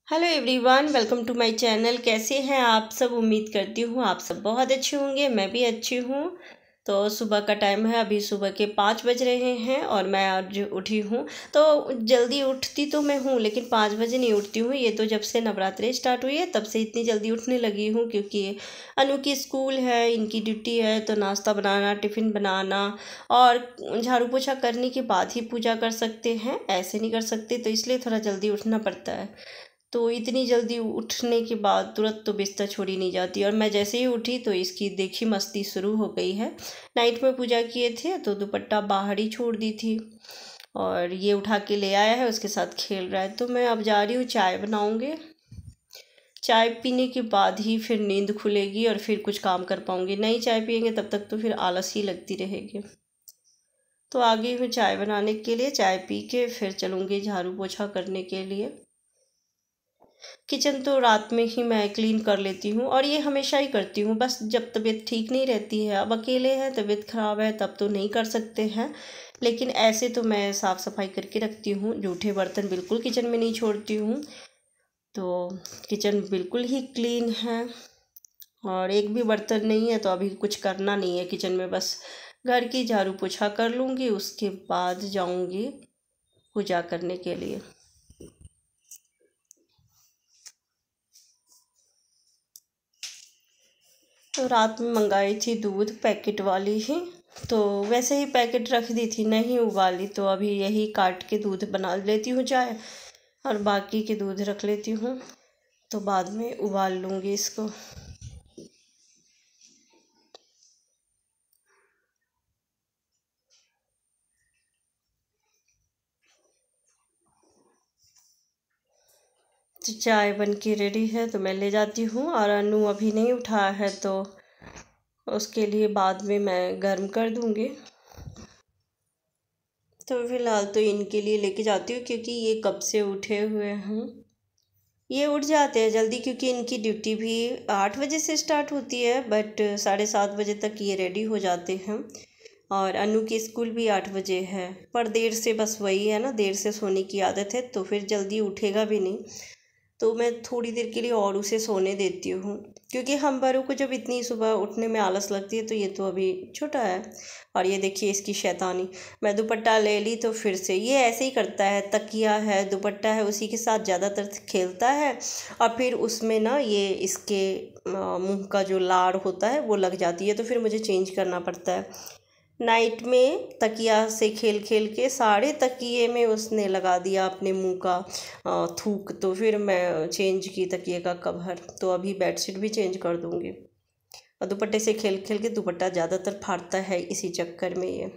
Hello everyone, welcome to my channel. कैसे हैं आप सब? उम्मीद करती हूँ आप सब बहुत अच्छे होंगे। मैं भी अच्छी हूँ। तो सुबह का टाइम है, अभी सुबह के 5 बज रहे हैं और मैं आज उठी हूँ। तो जल्दी उठती तो मैं हूँ, लेकिन 5 बजे नहीं उठती हूँ। ये तो जब से नवरात्रि स्टार्ट हुई है तब से इतनी जल्दी उठने लगी हूँ, क्योंकि अनु की स्कूल है, इनकी ड्यूटी है, तो नाश्ता बनाना, टिफ़िन बनाना और झाड़ू पोछा करने के बाद ही पूजा कर सकते हैं, ऐसे नहीं कर सकते। तो इसलिए थोड़ा जल्दी उठना पड़ता है। तो इतनी जल्दी उठने के बाद तुरंत तो बिस्तर छोड़ी नहीं जाती, और मैं जैसे ही उठी तो इसकी देखी मस्ती शुरू हो गई है। नाइट में पूजा किए थे तो दुपट्टा बाहर ही छोड़ दी थी, और ये उठा के ले आया है, उसके साथ खेल रहा है। तो मैं अब जा रही हूँ, चाय बनाऊँगी। चाय पीने के बाद ही फिर नींद खुलेगी और फिर कुछ काम कर पाऊँगी। नहीं चाय पियेंगे तब तक तो फिर आलस ही लगती रहेगी। तो आ गई हूँ चाय बनाने के लिए। चाय पी के फिर चलूँगी झाड़ू पोछा करने के लिए। किचन तो रात में ही मैं क्लीन कर लेती हूँ, और ये हमेशा ही करती हूँ, बस जब तबीयत ठीक नहीं रहती है। अब अकेले हैं, तबीयत ख़राब है, तब तो नहीं कर सकते हैं, लेकिन ऐसे तो मैं साफ़ सफाई करके रखती हूँ। जूठे बर्तन बिल्कुल किचन में नहीं छोड़ती हूँ। तो किचन बिल्कुल ही क्लीन है, और एक भी बर्तन नहीं है। तो अभी कुछ करना नहीं है किचन में, बस घर की झाड़ू पोछा कर लूँगी, उसके बाद जाऊँगी पूजा करने के लिए। तो रात में मंगाई थी दूध, पैकेट वाली ही। तो वैसे ही पैकेट रख दी थी, नहीं उबाली, तो अभी यही काट के दूध बना लेती हूँ चाय, और बाकी के दूध रख लेती हूँ, तो बाद में उबाल लूँगी इसको। तो चाय बन के रेडी है, तो मैं ले जाती हूँ। और अनु अभी नहीं उठा है, तो उसके लिए बाद में मैं गर्म कर दूँगी। तो फिलहाल तो इनके लिए लेके जाती हूँ, क्योंकि ये कब से उठे हुए हैं। ये उठ जाते हैं जल्दी, क्योंकि इनकी ड्यूटी भी 8 बजे से स्टार्ट होती है, बट 7:30 बजे तक ये रेडी हो जाते हैं। और अनु की स्कूल भी 8 बजे है, पर देर से, बस वही है ना, देर से सोने की आदत है, तो फिर जल्दी उठेगा भी नहीं। तो मैं थोड़ी देर के लिए और उसे सोने देती हूँ, क्योंकि हम बड़ों को जब इतनी सुबह उठने में आलस लगती है, तो ये तो अभी छोटा है। और ये देखिए इसकी शैतानी। मैं दुपट्टा ले ली तो फिर से ये ऐसे ही करता है। तकिया है, दुपट्टा है, उसी के साथ ज़्यादातर खेलता है, और फिर उसमें ना ये इसके मुंह का जो लार होता है वो लग जाती है, तो फिर मुझे चेंज करना पड़ता है। नाइट में तकिया से खेल खेल के सारे तकिए में उसने लगा दिया अपने मुंह का थूक। तो फिर मैं चेंज की तकिए का कवर, तो अभी बेडशीट भी चेंज कर दूंगी। और दुपट्टे से खेल खेल के दुपट्टा ज़्यादातर फाड़ता है, इसी चक्कर में ये।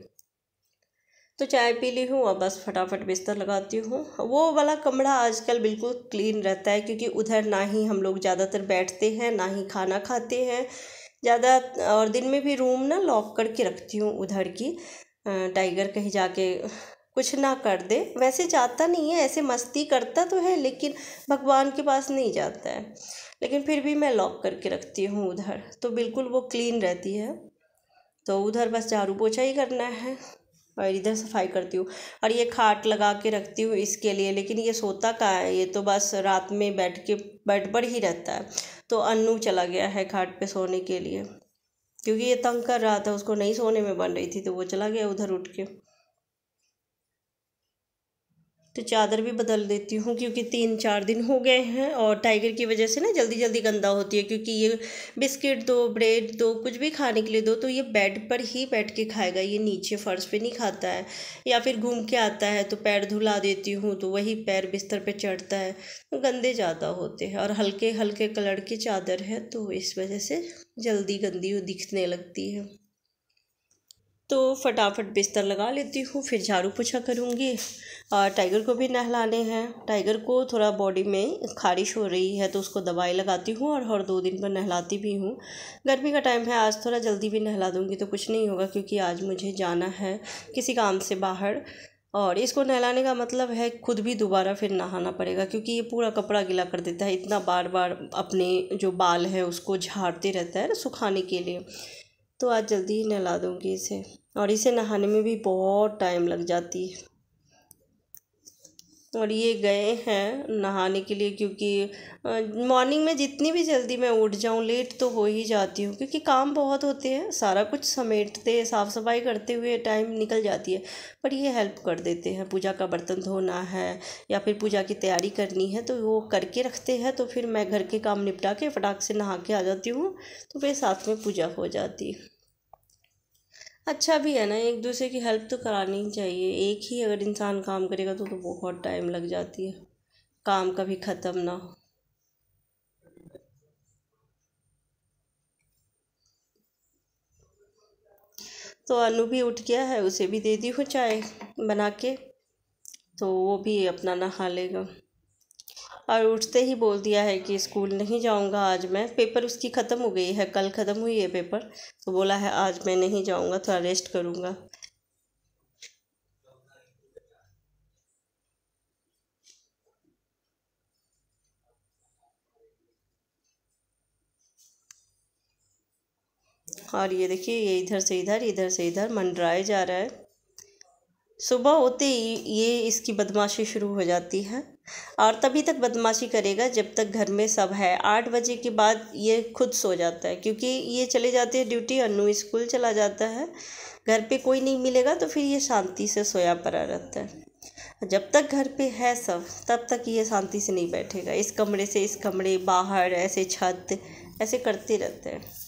तो चाय पी ली हूँ, और बस फटाफट बिस्तर लगाती हूँ। वो वाला कमरा आजकल बिल्कुल क्लीन रहता है, क्योंकि उधर ना ही हम लोग ज़्यादातर बैठते हैं, ना ही खाना खाते हैं ज़्यादा। और दिन में भी रूम ना लॉक करके रखती हूँ उधर की। टाइगर कहीं जाके कुछ ना कर दे। वैसे जाता नहीं है, ऐसे मस्ती करता तो है, लेकिन भगवान के पास नहीं जाता है। लेकिन फिर भी मैं लॉक करके रखती हूँ उधर, तो बिल्कुल वो क्लीन रहती है। तो उधर बस झाड़ू पोछा ही करना है, और इधर सफाई करती हूँ। और ये खाट लगा के रखती हूँ इसके लिए, लेकिन ये सोता कहाँ है, ये तो बस रात में बैठ के बेड पर ही रहता है। तो अन्नू चला गया है खाट पे सोने के लिए, क्योंकि ये तंग कर रहा था, उसको नहीं सोने में बन रही थी, तो वो चला गया उधर उठ के। तो चादर भी बदल देती हूँ, क्योंकि 3-4 दिन हो गए हैं, और टाइगर की वजह से ना जल्दी जल्दी गंदा होती है। क्योंकि ये बिस्किट दो, ब्रेड दो, कुछ भी खाने के लिए दो, तो ये बेड पर ही बैठ के खाएगा, ये नीचे फर्श पे नहीं खाता है। या फिर घूम के आता है तो पैर धुला देती हूँ, तो वही पैर बिस्तर पे चढ़ता है, तो गंदे ज़्यादा होते हैं। और हल्के हल्के कलर की चादर है, तो इस वजह से जल्दी गंदी दिखने लगती है। तो फटाफट बिस्तर लगा लेती हूँ, फिर झाड़ू पोछा करूँगी। और टाइगर को भी नहलाने हैं। टाइगर को थोड़ा बॉडी में खारिश हो रही है, तो उसको दवाई लगाती हूँ, और हर 2 दिन पर नहलाती भी हूँ। गर्मी का टाइम है, आज थोड़ा जल्दी भी नहला दूँगी तो कुछ नहीं होगा, क्योंकि आज मुझे जाना है किसी काम से बाहर। और इसको नहलाने का मतलब है खुद भी दोबारा फिर नहाना पड़ेगा, क्योंकि ये पूरा कपड़ा गीला कर देता है, इतना बार बार अपने जो बाल है उसको झाड़ते रहता है ना सुखाने के लिए। तो आज जल्दी ही नहला दूँगी इसे। और इसे नहाने में भी बहुत टाइम लग जाती है। और ये गए हैं नहाने के लिए, क्योंकि मॉर्निंग में जितनी भी जल्दी मैं उठ जाऊं लेट तो हो ही जाती हूँ, क्योंकि काम बहुत होते हैं, सारा कुछ समेटते साफ़ सफाई करते हुए टाइम निकल जाती है। पर ये हेल्प कर देते हैं, पूजा का बर्तन धोना है या फिर पूजा की तैयारी करनी है तो वो करके रखते हैं, तो फिर मैं घर के काम निपटा के फटाक से नहा के आ जाती हूँ, तो फिर साथ में पूजा हो जाती है। अच्छा भी है ना, एक दूसरे की हेल्प तो करानी ही चाहिए। एक ही अगर इंसान काम करेगा तो बहुत टाइम लग जाती है, काम कभी ख़त्म ना हो। तो अनु भी उठ गया है, उसे भी दे दी हूँ चाय बना के, तो वो भी अपना नहा लेगा। और उठते ही बोल दिया है कि स्कूल नहीं जाऊंगा आज मैं, पेपर उसकी ख़त्म हो गई है, कल ख़त्म हुई है पेपर, तो बोला है आज मैं नहीं जाऊंगा, थोड़ा रेस्ट करूंगा। और ये देखिए, ये इधर से इधर, इधर से इधर मंडराए जा रहा है। सुबह होते ही ये इसकी बदमाशी शुरू हो जाती है, और तभी तक बदमाशी करेगा जब तक घर में सब है। 8 बजे के बाद ये खुद सो जाता है, क्योंकि ये चले जाते हैं ड्यूटी, अन्नू स्कूल चला जाता है, घर पे कोई नहीं मिलेगा तो फिर ये शांति से सोया पड़ा रहता है। जब तक घर पे है सब, तब तक ये शांति से नहीं बैठेगा, इस कमरे से इस कमरे, बाहर ऐसे छत, ऐसे करते रहते हैं।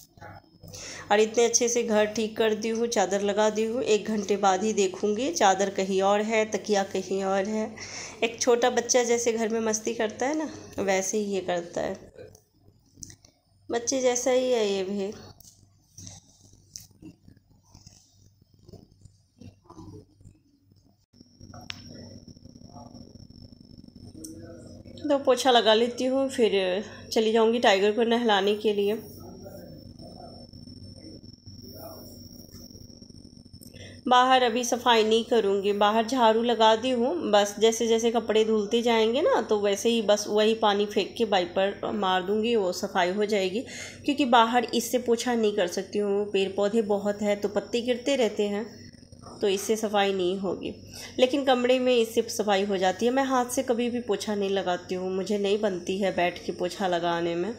और इतने अच्छे से घर ठीक कर दी हूँ, चादर लगा दी हूँ, 1 घंटे बाद ही देखूँगी चादर कहीं और है, तकिया कहीं और है। एक छोटा बच्चा जैसे घर में मस्ती करता है ना, वैसे ही ये करता है, बच्चे जैसा ही है ये भी। तो पोछा लगा लेती हूँ, फिर चली जाऊँगी टाइगर को नहलाने के लिए। बाहर अभी सफाई नहीं करूँगी, बाहर झाड़ू लगा दी हूँ, बस जैसे जैसे कपड़े धुलते जाएंगे ना तो वैसे ही बस वही पानी फेंक के वाइपर मार दूँगी, वो सफाई हो जाएगी। क्योंकि बाहर इससे पोछा नहीं कर सकती हूँ, पेड़ पौधे बहुत है तो पत्ते गिरते रहते हैं, तो इससे सफाई नहीं होगी। लेकिन कमरे में इससे सफाई हो जाती है। मैं हाथ से कभी भी पोछा नहीं लगाती हूँ, मुझे नहीं बनती है बैठ के पोछा लगाने में,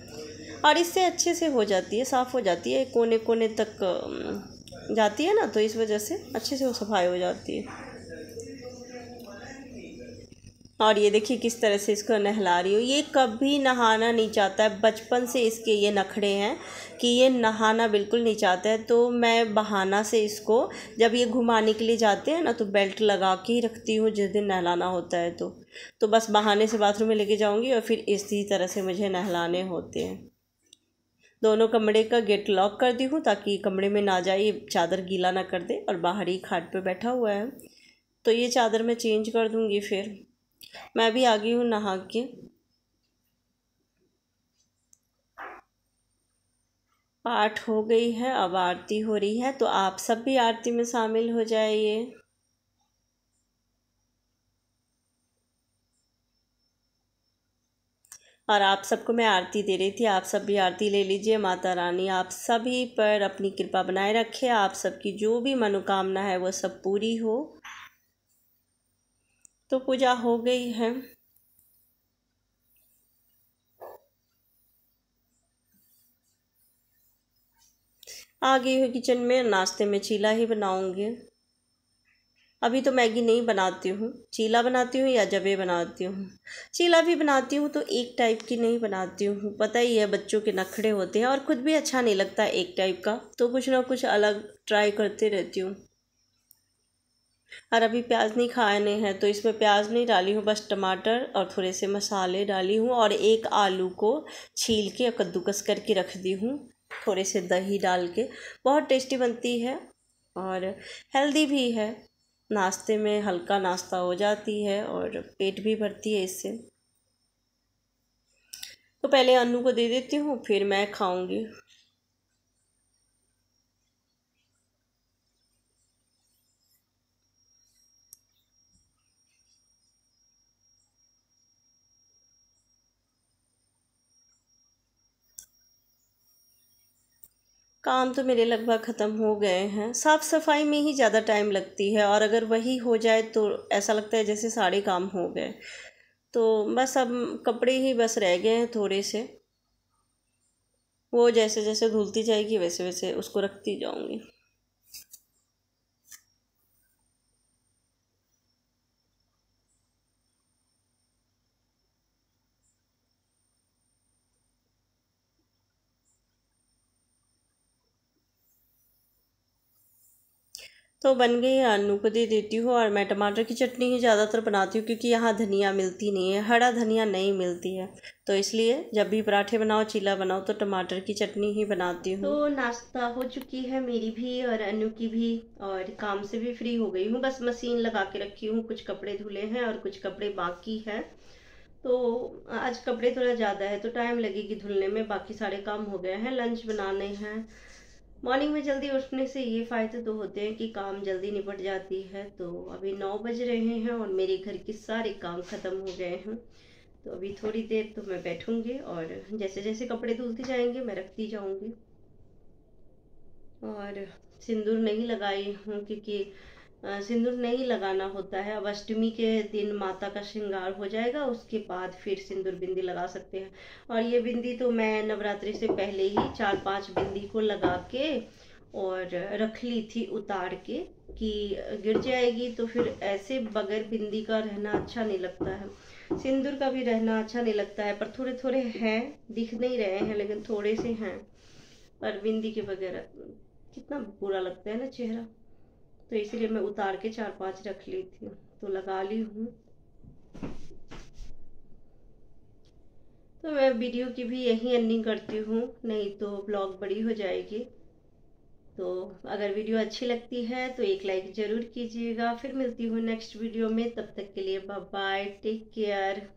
और इससे अच्छे से हो जाती है, साफ़ हो जाती है, कोने कोने तक जाती है ना, तो इस वजह से अच्छे से वो सफाई हो जाती है। और ये देखिए किस तरह से इसको नहला रही हूँ, ये कभी नहाना नहीं चाहता है, बचपन से इसके ये नखरे हैं कि ये नहाना बिल्कुल नहीं चाहता है। तो मैं बहाना से इसको, जब ये घुमाने के लिए जाते हैं ना तो बेल्ट लगा के ही रखती हूँ, जिस दिन नहलाना होता है तो बस बहाने से बाथरूम में लेके जाऊँगी और फिर इसी तरह से मुझे नहलाने होते हैं। दोनों कमरे का गेट लॉक कर दी हूँ ताकि कमरे में ना जाए, ये चादर गीला ना कर दे, और बाहर ही खाट पे बैठा हुआ है, तो ये चादर मैं चेंज कर दूँगी। फिर मैं भी आ गई हूँ नहा के। पाठ हो गई है, अब आरती हो रही है, तो आप सब भी आरती में शामिल हो जाइए। और आप सबको मैं आरती दे रही थी, आप सब भी आरती ले लीजिए। माता रानी आप सभी पर अपनी कृपा बनाए रखे, आप सबकी जो भी मनोकामना है वो सब पूरी हो। तो पूजा हो गई है। आ गई हूँ किचन में, नाश्ते में चीला ही बनाऊंगी। अभी तो मैगी नहीं बनाती हूँ, चीला बनाती हूँ या जबे बनाती हूँ। चीला भी बनाती हूँ तो एक टाइप की नहीं बनाती हूँ, पता ही है बच्चों के नखरे होते हैं, और खुद भी अच्छा नहीं लगता एक टाइप का, तो कुछ ना कुछ अलग ट्राई करते रहती हूँ। और अभी प्याज नहीं खाने हैं तो इसमें प्याज नहीं डाली हूँ, बस टमाटर और थोड़े से मसाले डाली हूँ, और एक आलू को छील के और कद्दूकस करके रख दी हूँ, थोड़े से दही डाल के। बहुत टेस्टी बनती है और हेल्दी भी है, नाश्ते में हल्का नाश्ता हो जाती है और पेट भी भरती है इससे। तो पहले अन्नू को दे देती हूँ, फिर मैं खाऊंगी। काम तो मेरे लगभग ख़त्म हो गए हैं। साफ़ सफाई में ही ज़्यादा टाइम लगती है, और अगर वही हो जाए तो ऐसा लगता है जैसे सारे काम हो गए। तो बस अब कपड़े ही बस रह गए हैं थोड़े से, वो जैसे जैसे धुलती जाएगी वैसे वैसे उसको रखती जाऊंगी। तो बन गई, अन्नू को दे देती हूँ। और मैं टमाटर की चटनी ही ज़्यादातर बनाती हूँ क्योंकि यहाँ धनिया मिलती नहीं है, हरा धनिया नहीं मिलती है। तो इसलिए जब भी पराठे बनाओ, चीला बनाओ तो टमाटर की चटनी ही बनाती हूँ। तो नाश्ता हो चुकी है मेरी भी और अन्नू की भी, और काम से भी फ्री हो गई हूँ। बस मशीन लगा के रखी हूँ, कुछ कपड़े धुले हैं और कुछ कपड़े बाकी हैं। तो आज कपड़े थोड़ा ज़्यादा है तो टाइम लगेगी धुलने में, बाकी सारे काम हो गए हैं। लंच बनाने हैं। मॉर्निंग में जल्दी उठने से ये फ़ायदे तो होते हैं कि काम जल्दी निपट जाती है। तो अभी 9 बज रहे हैं और मेरे घर के सारे काम ख़त्म हो गए हैं। तो अभी थोड़ी देर तो मैं बैठूंगी और जैसे जैसे कपड़े धुलते जाएंगे मैं रखती जाऊंगी। और सिंदूर नहीं लगाई हूँ क्योंकि सिंदूर नहीं लगाना होता है। अब अष्टमी के दिन माता का श्रृंगार हो जाएगा, उसके बाद फिर सिंदूर बिंदी लगा सकते हैं। और ये बिंदी तो मैं नवरात्रि से पहले ही 4-5 बिंदी को लगा के और रख ली थी उतार के कि गिर जाएगी तो फिर ऐसे बगैर बिंदी का रहना अच्छा नहीं लगता है। सिंदूर का भी रहना अच्छा नहीं लगता है, पर थोड़े थोड़े हैं, दिख नहीं रहे हैं लेकिन थोड़े से हैं। पर बिंदी के बगैर कितना बुरा लगता है ना चेहरा, तो इसीलिए मैं उतार के 4-5 रख ली थी, तो लगा ली हूँ। तो मैं वीडियो की भी यही एंडिंग करती हूँ, नहीं तो ब्लॉग बड़ी हो जाएगी। तो अगर वीडियो अच्छी लगती है तो एक लाइक ज़रूर कीजिएगा। फिर मिलती हूँ नेक्स्ट वीडियो में, तब तक के लिए बाय बाय, टेक केयर।